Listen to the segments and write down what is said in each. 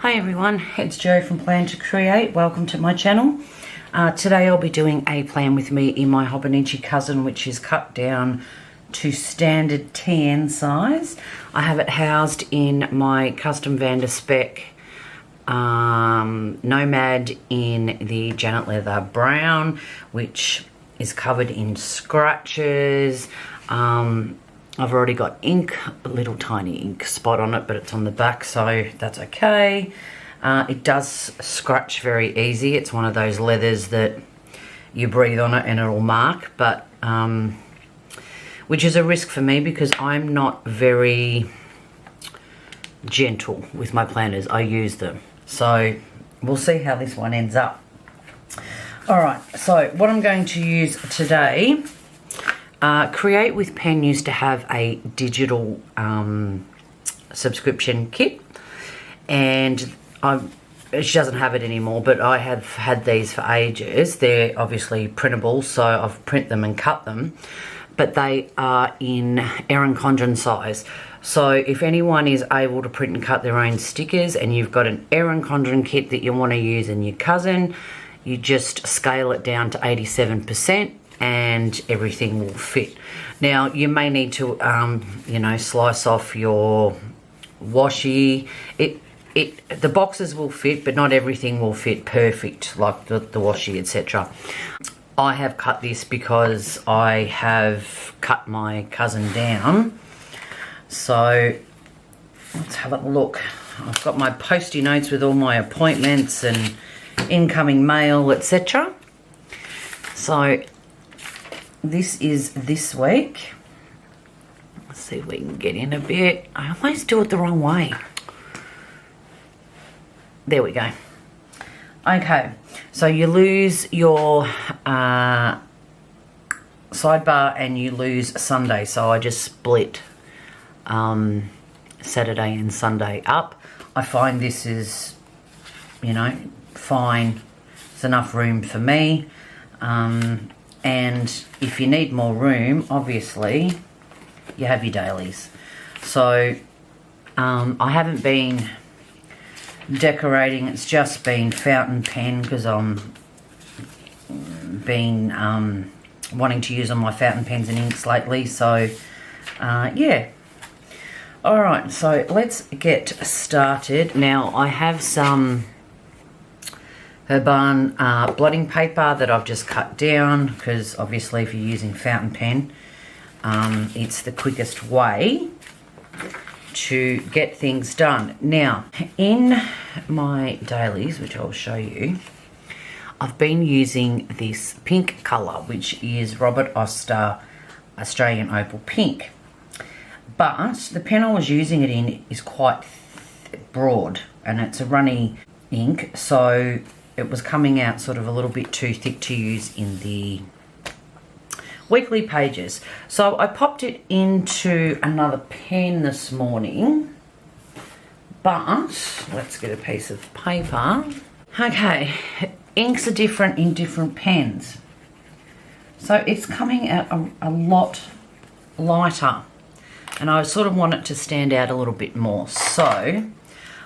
Hi everyone, it's Jo from Plan to Create. Welcome to my channel. Today I'll be doing a plan with me in my Hobonichi Cousin, which is cut down to standard tan size. I have it housed in my custom Van de Spec Nomad in the Janet Leather Brown, which is covered in scratches. I've already got ink, a little tiny ink spot on it, but it's on the back, so that's okay. It does scratch very easy. It's one of those leathers that you breathe on it and it'll mark, but which is a risk for me because I'm not very gentle with my planners. I use them. So we'll see how this one ends up. Alright, so what I'm going to use today, Create with Pen used to have a digital subscription kit, and she doesn't have it anymore, but I have had these for ages. They're obviously printable, so I've print them and cut them, but they are in Erin Condren size. So if anyone is able to print and cut their own stickers and you've got an Erin Condren kit that you want to use in your cousin, you just scale it down to 87% and everything will fit. Now you may need to you know, slice off your washi. The boxes will fit, but not everything will fit perfect, like the washi, etc. I have cut this because I have cut my cousin down. So let's have a look. I've got my post-it notes with all my appointments and incoming mail, etc. So this is this week. Let's see if we can get in a bit. I always do it the wrong way. There we go. Okay, so you lose your sidebar and you lose Sunday. So I just split Saturday and Sunday up. I find this is, you know, fine. It's enough room for me. And if you need more room, obviously, you have your dailies. So I haven't been decorating, it's just been fountain pen because I'm been wanting to use on my fountain pens and inks lately. So yeah. Alright, so let's get started. Now I have some Hobonichi blotting paper that I've just cut down because obviously if you're using fountain pen, it's the quickest way to get things done. Now, in my dailies, which I'll show you, I've been using this pink colour, which is Robert Oster Australian Opal Pink. But the pen I was using it in is quite broad and it's a runny ink, so it was coming out sort of a little bit too thick to use in the weekly pages. So I popped it into another pen this morning, but let's get a piece of paper. Okay, inks are different in different pens. So it's coming out a lot lighter, and I sort of want it to stand out a little bit more. So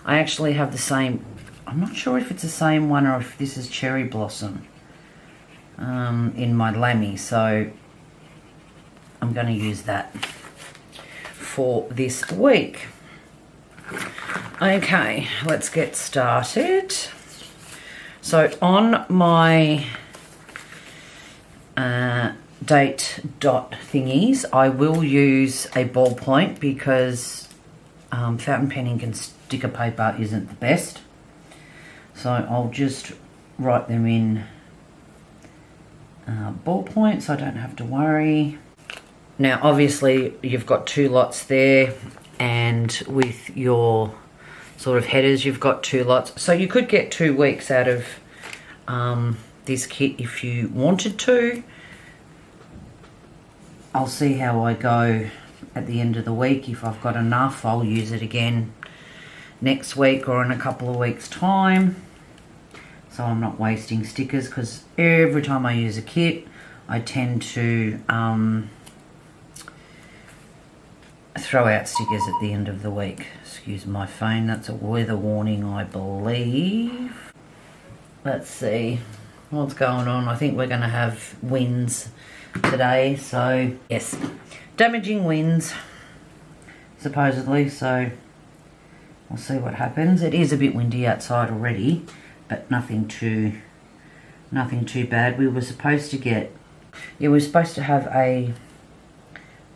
I actually have the same, I'm not sure if it's the same one or if this is Cherry Blossom in my Lamy, so I'm going to use that for this week. Okay, let's get started. So on my date dot thingies, I will use a ballpoint because fountain pen ink and sticker paper isn't the best. So I'll just write them in ballpoint so I don't have to worry. Now obviously you've got two lots there, and with your sort of headers you've got two lots. So you could get 2 weeks out of this kit if you wanted to. I'll see how I go at the end of the week. If I've got enough, I'll use it again next week or in a couple of weeks' time. So I'm not wasting stickers, because every time I use a kit I tend to throw out stickers at the end of the week. Excuse my phone, that's a weather warning, I believe. Let's see what's going on. I think we're going to have winds today, so yes, damaging winds supposedly, so we'll see what happens. It is a bit windy outside already, but nothing too bad. We were supposed to get, yeah, we were supposed to have a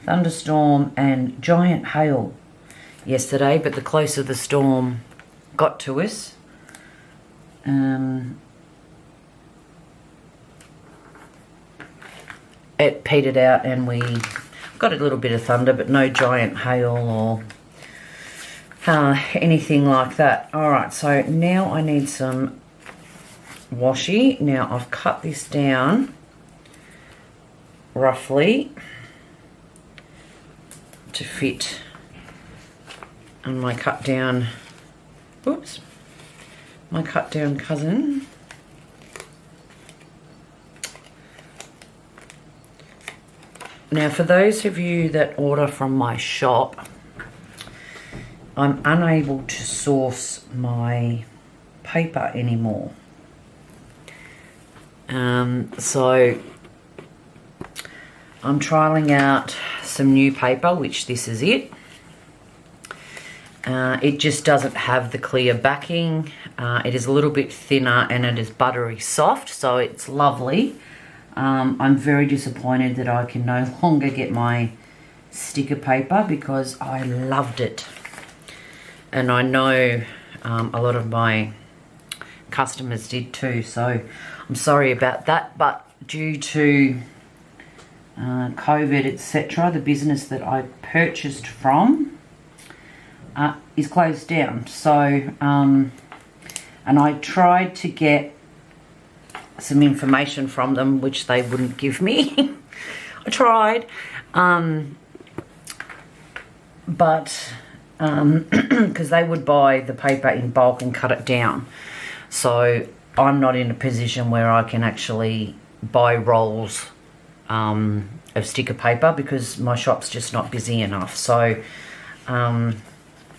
thunderstorm and giant hail yesterday, but the closer the storm got to us, it petered out and we got a little bit of thunder, but no giant hail or anything like that. Alright, so now I need some washi. Now I've cut this down roughly to fit on my cut down, my cut down cousin. Now for those of you that order from my shop, I'm unable to source my paper anymore. So I'm trialing out some new paper, which this is it. It just doesn't have the clear backing. It is a little bit thinner and it is buttery soft, so it's lovely. I'm very disappointed that I can no longer get my sticker paper because I loved it. And I know a lot of my customers did too, so I'm sorry about that. But due to COVID, etc., the business that I purchased from is closed down. So, and I tried to get some information from them, which they wouldn't give me. I tried, but because they would buy the paper in bulk and cut it down. So I'm not in a position where I can actually buy rolls of sticker paper because my shop's just not busy enough. So I'm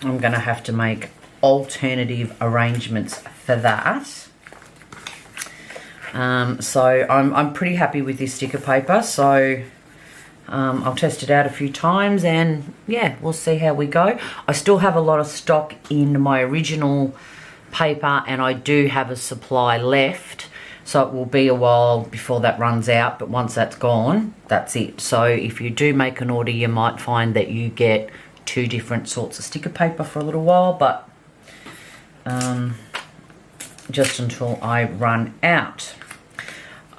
going to have to make alternative arrangements for that. So I'm pretty happy with this sticker paper. So I'll test it out a few times and yeah, we'll see how we go. I still have a lot of stock in my original paper and I do have a supply left. So it will be a while before that runs out, but once that's gone, that's it. So if you do make an order, you might find that you get 2 different sorts of sticker paper for a little while, but just until I run out.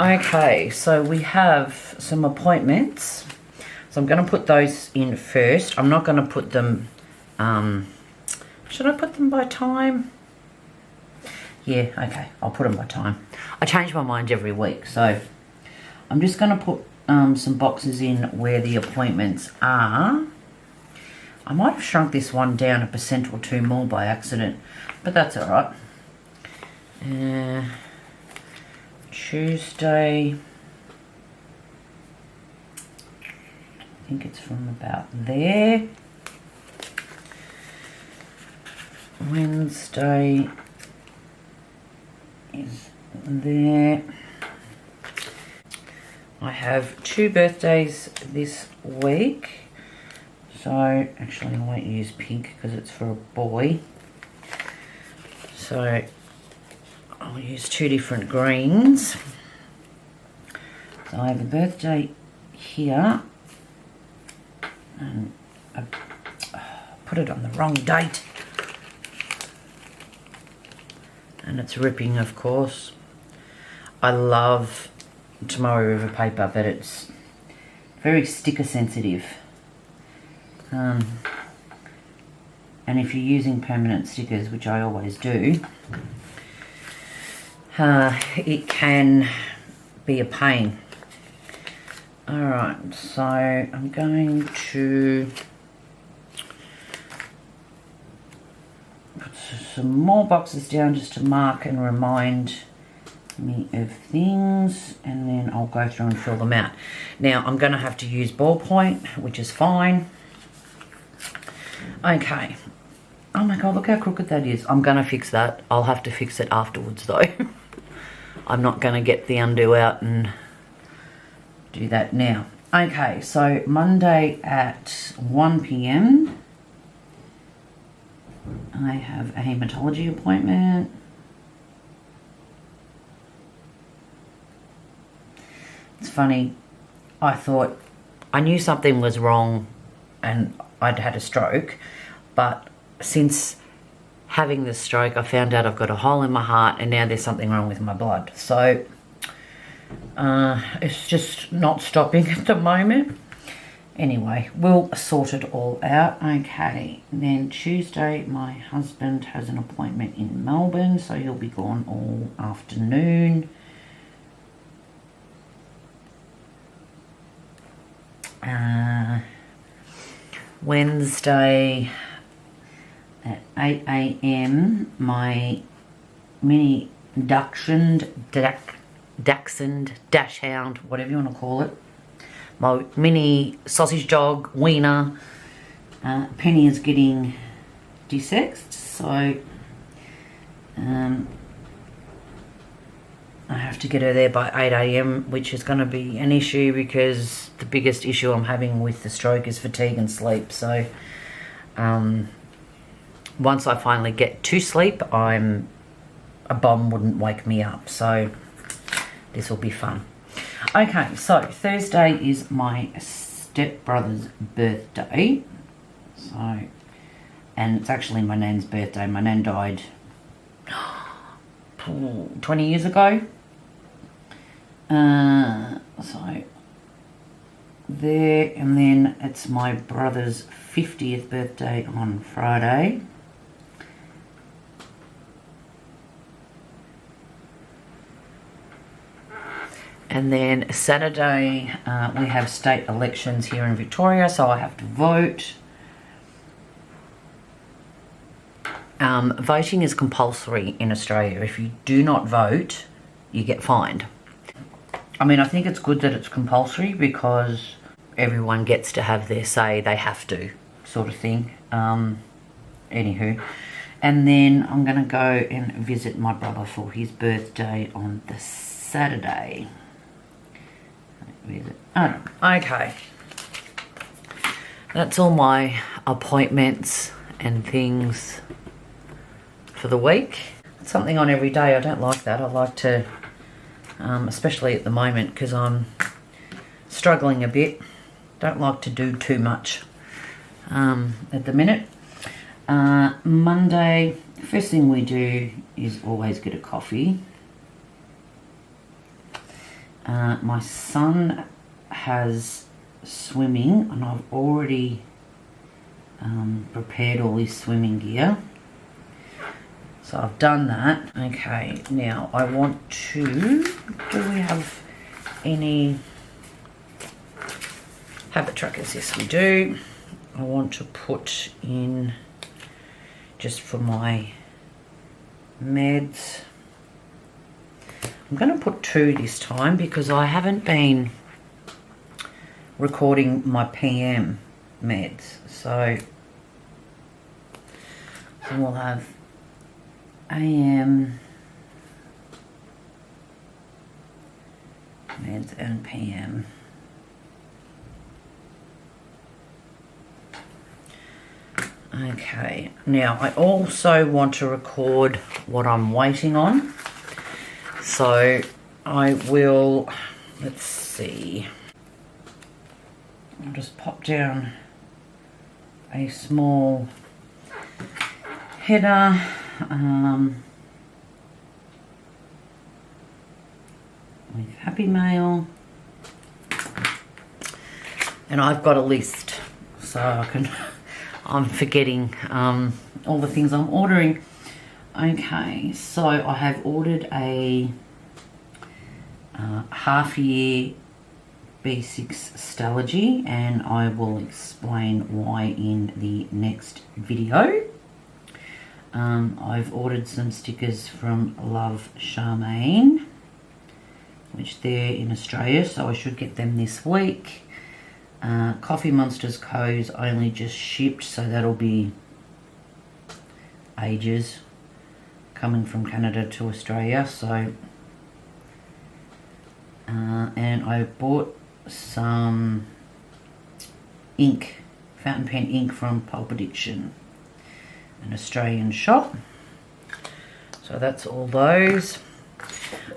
Okay, so we have some appointments. So I'm going to put those in first. I'm not going to put them, should I put them by time? Yeah, okay, I'll put them by time. I change my mind every week, so I'm just going to put some boxes in where the appointments are. I might have shrunk this one down 1% or 2 more by accident, but that's all right. Tuesday, I think it's from about there. Wednesday is there. I have 2 birthdays this week. So actually I won't use pink because it's for a boy. So I'll use 2 different greens. So I have a birthday here. And I put it on the wrong date. And it's ripping, of course. I love Tomorrow River paper, but it's very sticker sensitive. And if you're using permanent stickers, which I always do, it can be a pain. Alright, so I'm going to put some more boxes down just to mark and remind me of things, and then I'll go through and fill them out. Now I'm going to have to use ballpoint, which is fine. Okay. Oh my God, look how crooked that is. I'm going to fix that. I'll have to fix it afterwards though. I'm not going to get the undo out and do that now. Okay, so Monday at 1 p.m. I have a hematology appointment. It's funny, I thought I knew something was wrong and I'd had a stroke, but since having the stroke I found out I've got a hole in my heart and now there's something wrong with my blood. So it's just not stopping at the moment. Anyway, we'll sort it all out. Okay, then Tuesday my husband has an appointment in Melbourne, so he'll be gone all afternoon. Wednesday at 8 a.m. my mini dachshund, dachshund, whatever you want to call it, my mini sausage dog, Wiener, Penny is getting desexed, so I have to get her there by 8 a.m, which is going to be an issue because the biggest issue I'm having with the stroke is fatigue and sleep. So once I finally get to sleep, a bomb wouldn't wake me up. So this will be fun. Okay, so Thursday is my stepbrother's birthday. So, and it's actually my nan's birthday. My nan died 20 years ago. So there, and then it's my brother's 50th birthday on Friday. And then Saturday, we have state elections here in Victoria, so I have to vote. Voting is compulsory in Australia. If you do not vote, you get fined. I mean, I think it's good that it's compulsory because everyone gets to have their say, they have to, sort of thing. Anywho. And then I'm going to go and visit my brother for his birthday on the Saturday. Oh, okay. That's all my appointments and things for the week. It's something on every day. I don't like that. I like to, especially at the moment because I'm struggling a bit. Don't like to do too much at the minute. Monday, first thing we do is always get a coffee. My son has swimming and I've already prepared all his swimming gear. So I've done that. Okay, now I want to, do we have any habit trackers? Yes, we do. I want to put in, just for my meds, I'm going to put 2 this time because I haven't been recording my PM meds. So we'll have AM meds and PM. Okay, now I also want to record what I'm waiting on. So I will, let's see, I'll just pop down a small header. With Happy Mail. And I've got a list, so I can, I'm forgetting all the things I'm ordering. Okay, so I have ordered a half-year B6 Stalogy, and I will explain why in the next video. I've ordered some stickers from Love Charmaine, which they're in Australia, so I should get them this week. Coffee Monsters Co's only just shipped, so that'll be ages coming from Canada to Australia. So and I bought some ink, fountain pen ink from Pulp Addiction, an Australian shop. So that's all those.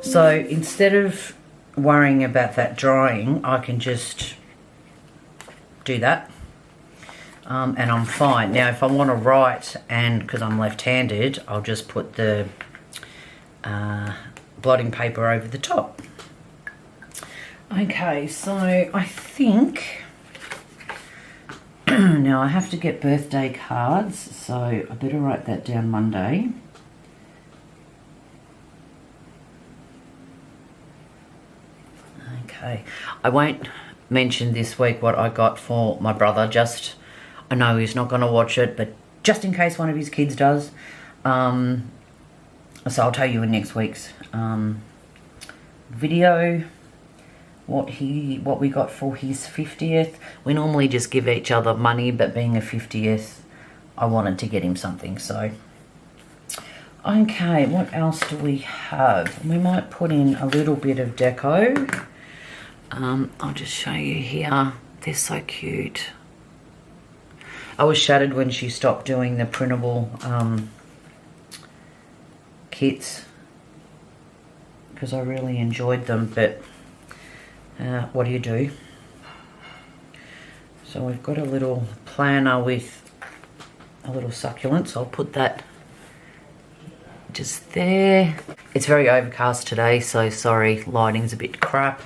So instead of worrying about that drying, I can just do that and I'm fine. Now if I want to write, and because I'm left-handed, I'll just put the blotting paper over the top. Okay, so I think now I have to get birthday cards, so I better write that down Monday. Okay, I won't mention this week what I got for my brother, just, I know he's not going to watch it, but just in case one of his kids does. So I'll tell you in next week's video what we got for his 50th. We normally just give each other money, but being a 50th, I wanted to get him something, so. Okay, what else do we have? We might put in a little bit of deco. I'll just show you here. They're so cute. I was shattered when she stopped doing the printable kits, because I really enjoyed them, but what do you do? So we've got a little planner with a little succulent, so I'll put that just there. It's very overcast today, so sorry, lighting's a bit crap.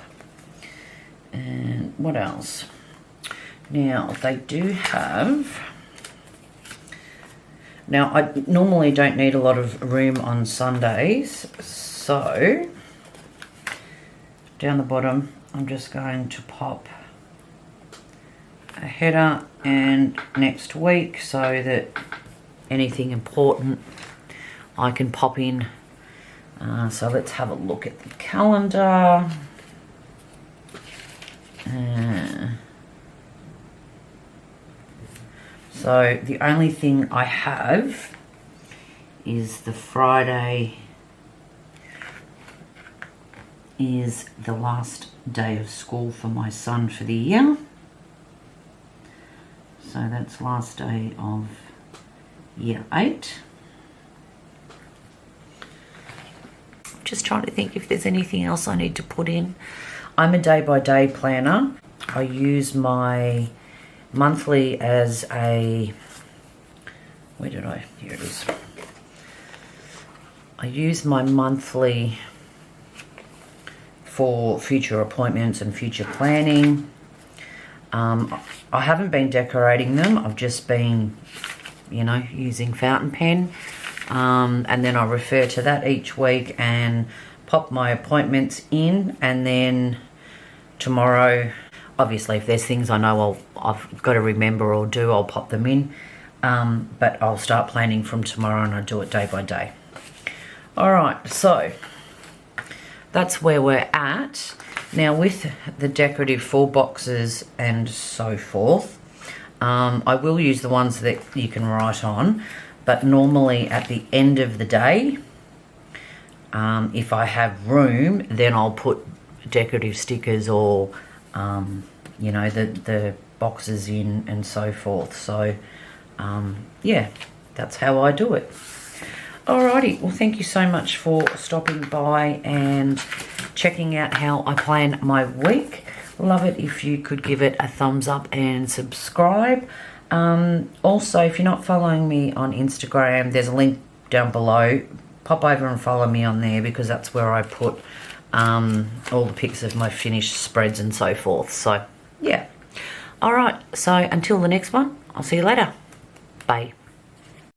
And what else? Now they do have, now I normally don't need a lot of room on Sundays, so down the bottom I'm just going to pop a header and next week, so that anything important I can pop in. So let's have a look at the calendar. So the only thing I have is the Friday is the last day of school for my son for the year. So that's last day of year 8. Just trying to think if there's anything else I need to put in. I'm a day-by-day planner. I use my monthly as a, where did I, here it is. I use my monthly for future appointments and future planning. I haven't been decorating them. I've just been, you know, using fountain pen. And then I refer to that each week and pop my appointments in, and then tomorrow, obviously if there's things I know I've got to remember or do, I'll pop them in. But I'll start planning from tomorrow and I do it day by day. Alright, so that's where we're at. Now with the decorative full boxes and so forth, I will use the ones that you can write on, but normally at the end of the day, if I have room, then I'll put decorative stickers or, you know, the boxes in and so forth. So, yeah, that's how I do it. Alrighty, well thank you so much for stopping by and checking out how I plan my week. Love it if you could give it a thumbs up and subscribe. Also, if you're not following me on Instagram, there's a link down below. Pop over and follow me on there, because that's where I put all the pics of my finished spreads and so forth. So, yeah. Alright, so until the next one, I'll see you later. Bye.